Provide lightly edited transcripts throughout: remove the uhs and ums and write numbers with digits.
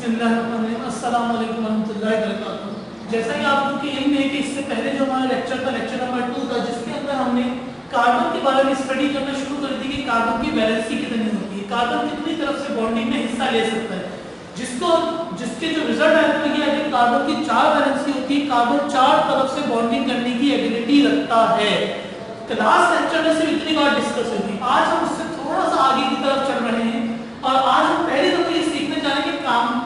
बिस्मिल्लाहिर्रहमानिर्रहीम, अस्सलाम वालेकुम रहमतुल्लाहि व बरकातुहू। जैसा कि आप लोग के इल्म है कि इससे पहले जो हमारा लेक्चर था, लेक्चर नंबर 2 था, जिसके अंदर हमने कार्बन के बारे में स्टडी करना शुरू कर दी कि कार्बन की वैलेंसी कितनी होती है, कार्बन कितनी तरफ से बॉन्डिंग में हिस्सा ले सकता है, जिसके जो रिजल्ट आया वो ये है कि कार्बन की 4 वैलेंसी होती है, कार्बन 4 तरफ से बॉन्डिंग करने की एबिलिटी रखता है। लास्ट लेक्चर में सिर्फ इतनी बात डिस्कस हुई थी। आज हम उससे थोड़ा सा आगे की तरफ चल रहे हैं और आज हम पहले तो ये सीखने जा रहे हैं कि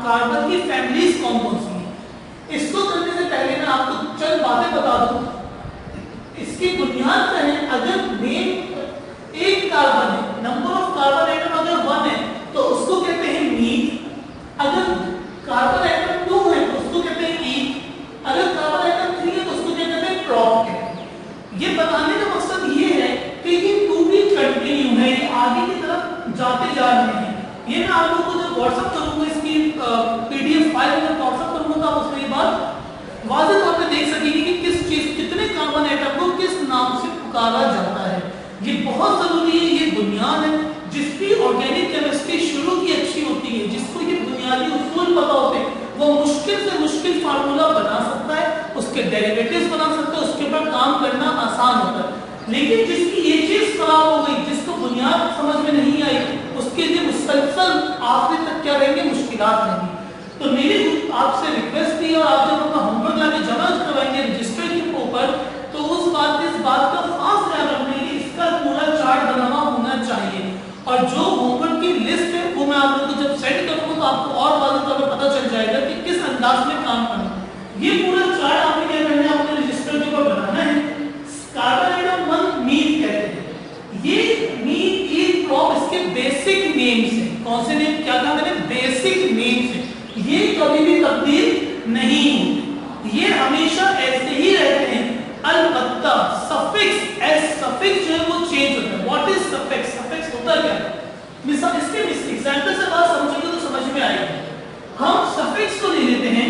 कार्बन की फैमिलीज कौन कौन सी हैं। इसको करने से पहले मैं आपको चंद बातें बता दूं। इसकी बुनियाद क्या है? अगर मेन एक कार्बन है, नंबर ऑफ कार्बन एटम अगर 1 है तो उसको कहते हैं मीन। अगर कार्बन एटम 2 है तो उसको कहते हैं ईथ। अगर कार्बन एटम 3 है तो उसको क्या कहते हैं प्रॉप कहते हैं। ये बताने का मकसद ये है कि ये टू बी कंटिन्यू है, ये आगे की तरफ जाते जा रहे हैं। ये मैं आप लोगों को जब व्हाट्सएप करूंगा, इसकी पीडीएफ फाइल में व्हाट्सएप करूंगा तो आप उसमें ये बात वाज़ेह तौर पे देख सकेंगे कि किस चीज कितने कार्बन एटम को किस नाम से पुकारा जाता है। ये बहुत जरूरी है, ये बुनियाद है। जिसकी ऑर्गेनिक केमिस्ट्री शुरू की अच्छी होती है, जिसको ये बुनियादी उसूल पता होते हैं, वो मुश्किल से मुश्किल फार्मूला बना सकता है, उसके डेरिवेटिव्स बना सकता है, उसके ऊपर काम करना आसान होता है। लेकिन जिसकी ये चीज खराब हो गई, जिसको बुनियाद समझ में नहीं आई, उसके लिए मुसलसल आखिर तक क्या रहेंगे, मुश्किलात रहेंगी। तो मेरी आपसे रिक्वेस्ट थी, और आप जब अपना होमवर्क लाके जमा करवाएंगे रजिस्टर के ऊपर, तो इस बात का खास ध्यान रखना है कि इसका पूरा चार्ट बना हुआ होना चाहिए। और जो होमवर्क की लिस्ट है वो मैं आप लोगों को जब सेंड करूंगा तो आपको और वाज़ेह तौर पर पता चल जाएगा कि किस अंदाज में काम करना है। ये पूरा चार्ट आपने क्या करना है, अपने रजिस्टर के ऊपर बनाना है। कार्बन एटम 1 मीन कहते हैं। ये मीन, ईथ, प्रॉप इसके बेसिक नेम्स हैं। कौन से नेम? क्या कहते हैं? बेसिक नेम्स हैं। ये कभी भी तब्दील नहीं होते, ये हमेशा ऐसे ही रहते हैं। अलबत्ता सफिक्स, एस सफिक्स जो है वो चेंज होता है। What is suffix? सफिक्स होता क्या है? मिसाल इसके एग्जांपल से बात समझेंगे तो समझ में आएगा। हम सफिक्स को ले लेते हैं।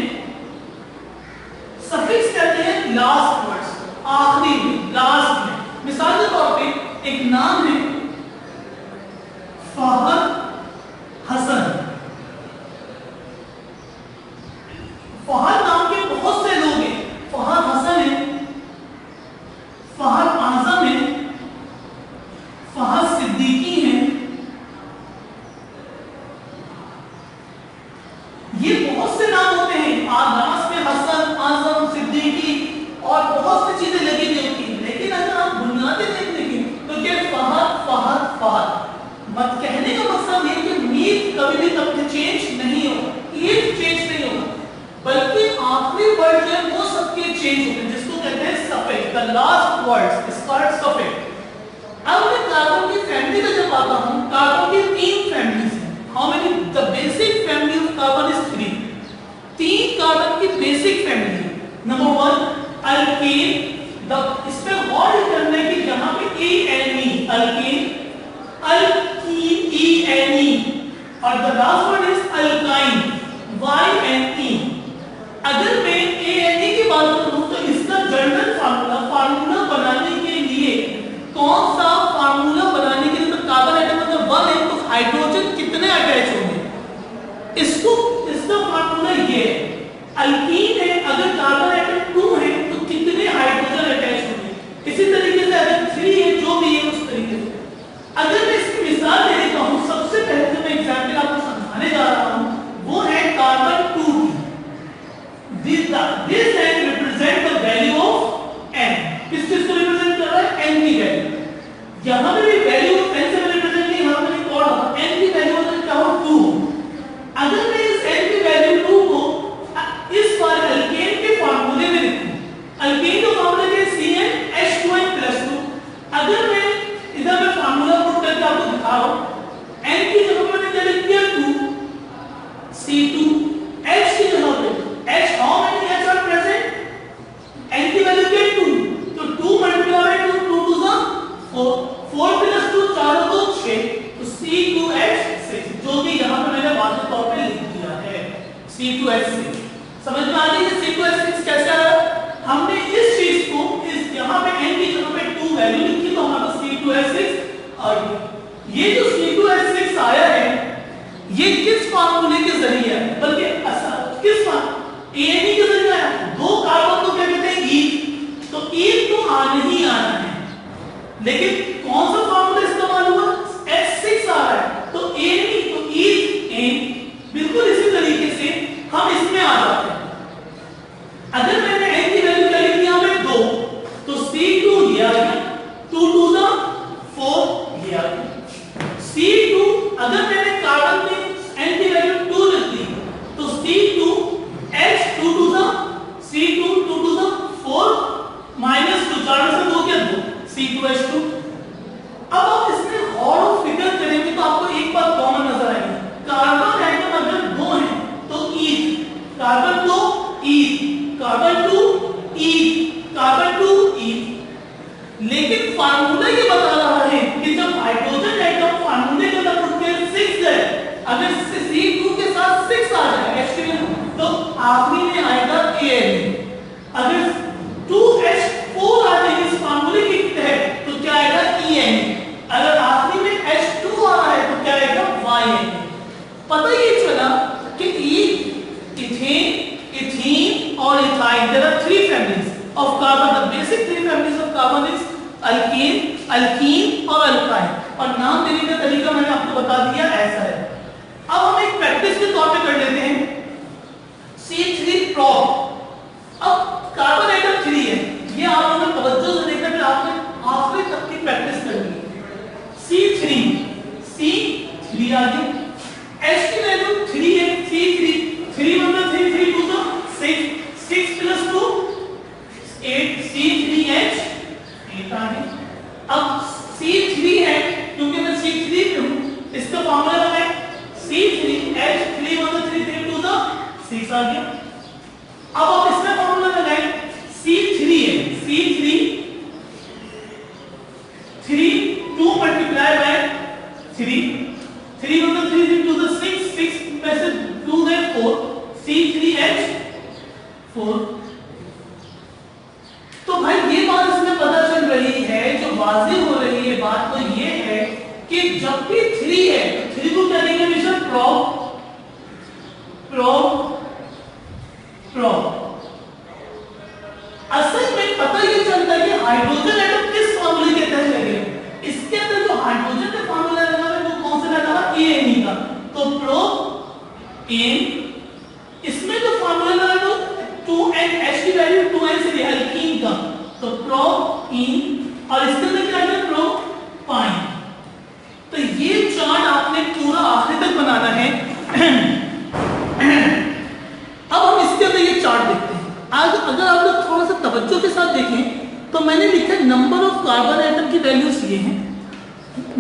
सफिक्स कहते हैं लास्ट वर्ड्स, आखिरी में, लास्ट में। मिसाल के तौर पे एक नाम है फहद हसन। फहद नाम के बहुत से लोग हैं। फहद हसन है, फहद आजम है, फहद सिद्दीकी है। ये बहुत से नाम होते हैं। नाम में हसन, आजम, सिद्दीकी और बहुत सी चीजें लगी हुई होती हैं। लेकिन अगर आप बुनियादी देखेंगे तो क्या फहद फहद फहद मत कहने का मकसद ये कि मीत कभी भी कभी चेंज नहीं होगा, ईथ चेंज नहीं होगा, बल्कि आखिरी वर्ड जो है वो सबके चेंज होते हैं, जिसको कहते हैं suffix, the last words is called suffix. अब मैं कार्बन की फैमिली का जब आता हूं, कार्बन की 3 फैमिलीज हैं। How many? The basic family of carbon is 3। 3 carbon की बेसिक फैमिली है। Number 1 alkyne. इसमें गौर करना है कि यहां पे एने, अल्कीन, अल्कीन, और the last word is alkyne, YNE। अगर मैं ANE की बात करूं तो इसका जनरल फार्मूला बनाने के लिए, कौन सा फार्मूला बनाने के लिए, तो कार्बन एटम अगर 1 है तो हाइड्रोजन कितने अटैच होंगे, इसका फार्मूला ये है। अल्कीन है, अगर कार्बन एटम 2 है तो कितने हाइड्रोजन अटैच होंगे। इसी तरीके से अगर 3 है, जो भी है उस तरीके से। अगर मैं इसकी मिसाल दे देता हूं, सबसे पहले जो मैं एग्जांपल आपको समझाने जा रहा हूं वो है कार्बन 2 की। This n represent the value of n। किस चीज को रिप्रेजेंट कर रहा है? n की वैल्यू। यहां पे भी वैल्यू ऑफ n से रिप्रेजेंट नहीं, यहां पे एक और n की वैल्यू अगर क्या हो 2। अगर मैं इस n की वैल्यू 2 को इस बार अल्केन के फार्मूले में लिखूं, अल्केन का फार्मूला है CnH2n+2। अगर मैं इधर मैं फार्मूला पुट करके आपको दिखा रहा हूं, n की जगह पे मैंने क्या लिख दिया 2, C2, H की जगह पे H, how many H are present? n की वैल्यू क्या 2, तो 2 मल्टीप्लाई बाय 2, 2 टू द 4, 4 + 2 4 को 6, तो C2H6, जो कि यहां पे मैंने वाज़ेह तौर पे लिख दिया है C2H6। समझ में आ गई कि C2H6 कैसे आया? हमने इस चीज को इस यहां पे n की जगह पे 2 वैल्यू लिखी तो हमारे पास C2H6 आ गया। ये जो C2H6 आया है ये किस फार्मूले के जरिए है? बल्कि किस बात एएनई के जरिए आया, दो कार्बन को क्या कहते हैं ईथ, तो ईथ तो आने ही आना है, लेकिन कौन सा फार्मूला इस्तेमाल हुआ, H6 आ रहा है, तो एएनई तो ईथ एन, बिल्कुल इसी तरीके से हम इसमें आ जाते हैं। अगर मैंने n की वैल्यू क्या लिखी यहां पे 2, तो C2 ये आ गया, 2 2 द 4 ये आ गया। C2 अगर मैंने कार्बन में n की वैल्यू 2 लिख दी, तो C2 H 2 2 the C2 2 2 the 4 minus 2, 4 से 2 क्या 2 C2H2। अब आप इसमें गौर और फिक्र करेंगे तो आपको एक बात कॉमन नजर आएगी, कार्बन एटम अगर 2 हैं तो ईथ, कार्बन 2 ईथ, कार्बन 2 ईथ, कार्बन 2 ईथ, लेकिन फार्मूला ये बता रहा है कि जब हाइड्रोजन एटम फार्मूले के अंदर उठ के 6 है, अगर C2 के साथ 6 आ जाए H2 तो आखिरी में आएगा AN, अगर 2H4 आ जाए इस फार्मूले के तहत तो क्या आएगा EN, अगर आखिरी में H2 आ रहा है तो क्या आएगा YN। पता ये चला कि इथेन, इथीन और ethyne, there are 3 families of carbon, the basic 3 families of carbon is alkane, alkene और alkyne, और नाम देने का तरीका मैंने आपको बता दिया ऐसा है। अब हम एक प्रैक्टिस के तौर पे कर लेते हैं C3 प्रोब। अब कार्बन एटम 3 है, ये आप लोगों ने तवज्जो से देखना, फिर आपने आखिरी तक की प्रैक्टिस करनी है। C3 आ गया, H की वैल्यू 3 है, C3 मतलब 3 3 2 तो 6 प्लस 2 8, C3H 8 आ गया। अब C3 है, क्योंकि मैं C3 पे हूं, इसका फार्मूला लगाएं, C3H 3 मतलब 3 3 2 तो 6 आ गया। अब आप इसमें फार्मूला लगाएं, C3 है, C3 2 मल्टीप्लाई बाय 3 मतलब 3 3 2 तो 6 में से 2 है 4, C3H 4। तो भाई ये बात इसमें पता चल रही है, जो वाज़ेह हो रही है बात तो ये है कि जब भी 3 है तो 3 को क्या देंगे हमेशा प्रोब प्रोब प्रोब। असल में पता ये चलता है कि हाइड्रोजन एटम किस फार्मूले के तहत लगे, इसके अंदर जो हाइड्रोजन का फार्मूला लगा है वो कौन सा लगा है एएनई का, तो प्रोब एन, इसमें जो फार्मूला लगा है वो 2n, H की वैल्यू 2n से है एल्कीन का, तो प्रोब इन, और इसके अंदर क्या है प्रोब पाइन। तो ये चार्ट आपने पूरा आखिर तक बनाना है। अब हम इसके अंदर ये चार्ट देखते हैं। आज अगर आप लोग थोड़ा सा तवज्जो के साथ देखें तो मैंने लिखा नंबर ऑफ कार्बन एटम की वैल्यूज ये हैं,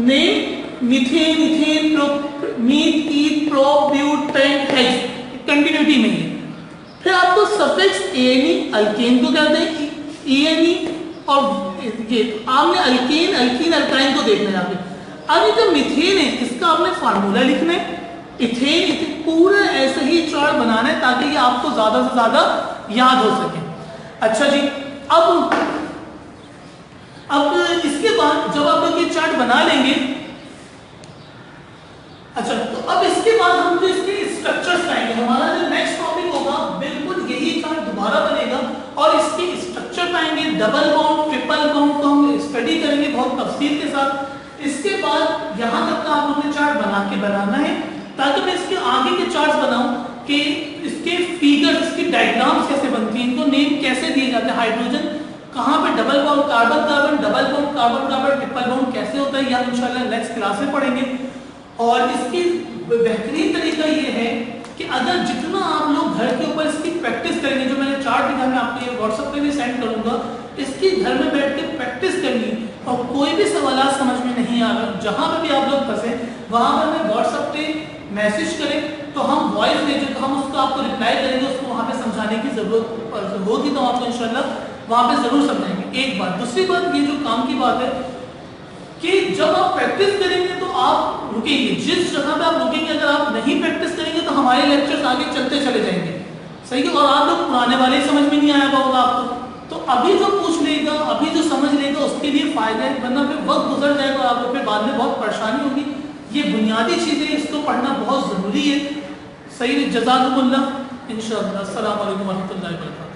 name methane, ethane, meth, eth, prop, but, pent, hex, continuity में है। फिर आपको सफिक्स एएनई, अल्केन को कहते हैं ईएनई, और ये आपने अल्केन, अल्कीन, अल्काइन को देखना है यहाँ पे। अब ये जो मीथेन है इसका आपने फार्मूला लिखना है, इथेन पूरा ऐसे ही चार्ट बनाना है ताकि ये आपको ज्यादा से ज्यादा याद हो सके। अच्छा जी, अब इसके बाद जब आप लोग ये चार्ट बना लेंगे, अच्छा तो अब इसके बाद हम जो इसके स्ट्रक्चर्स पाएंगे, हमारा जो नेक्स्ट टॉपिक होगा बिल्कुल यही चार्ट दोबारा बनेगा और इसके स्ट्रक्चर पाएंगे, डबल बॉन्ड, ट्रिपल बॉन्ड को हम स्टडी करेंगे बहुत तफसील के साथ। इसके बाद यहां तक का आप लोगों ने चार्ट बनाना है ताकि मैं इसके आगे के चार्ट्स बनाऊं कि इसके फिगर्स, इसकी डायग्राम्स कैसे बनती हैं, इनको नेम कैसे दिए जाते हैं, हाइड्रोजन कहां पे double bond carbon carbon, double bond carbon carbon, triple bond कैसे होता है, यह इंशाल्लाह नेक्स्ट क्लास में पढ़ेंगे। और इसकी बेहतरीन तरीका ये है कि अगर जितना आप लोग घर के ऊपर इसकी प्रैक्टिस करेंगे, जो मैंने चार्ट दिखा मैं आपको ये व्हाट्सएप पे भी सेंड करूंगा, इसकी घर में बैठ के प्रैक्टिस करनी, और कोई भी सवाल समझ में नहीं आ रहा, जहां पर भी आप लोग फंसे वहां पर हमें व्हाट्सएप पे मैसेज करें तो हम वॉइस भेजें तो हम उसको आपको रिप्लाई करेंगे, उसको वहां पे समझाने की जरूरत होगी तो आपको इंशाल्लाह वहां पे जरूर समझाएंगे। एक बात, दूसरी बात ये जो काम की बात है कि जब आप प्रैक्टिस करेंगे तो आप रुकेंगे, जिस जगह पे आप रुकेंगे अगर आप नहीं प्रैक्टिस करेंगे तो हमारे लेक्चर्स आगे चलते चले जाएंगे, सही है। और आप लोग पुराने वाले समझ में नहीं आया होगा आपको, तो अभी जो पूछ लेगा, अभी जो समझ लेगा उसके लिए फायदा है, वरना फिर वक्त गुजर जाएगा आपको फिर बाद में बहुत परेशानी होगी। ये बुनियादी चीजें, इसको पढ़ना बहुत जरूरी है, सही है। जज़ाकुमुल्लाह। इंशाअल्लाह। अस्सलाम वालेकुम व रहमतुल्लाहि व बरकातहू।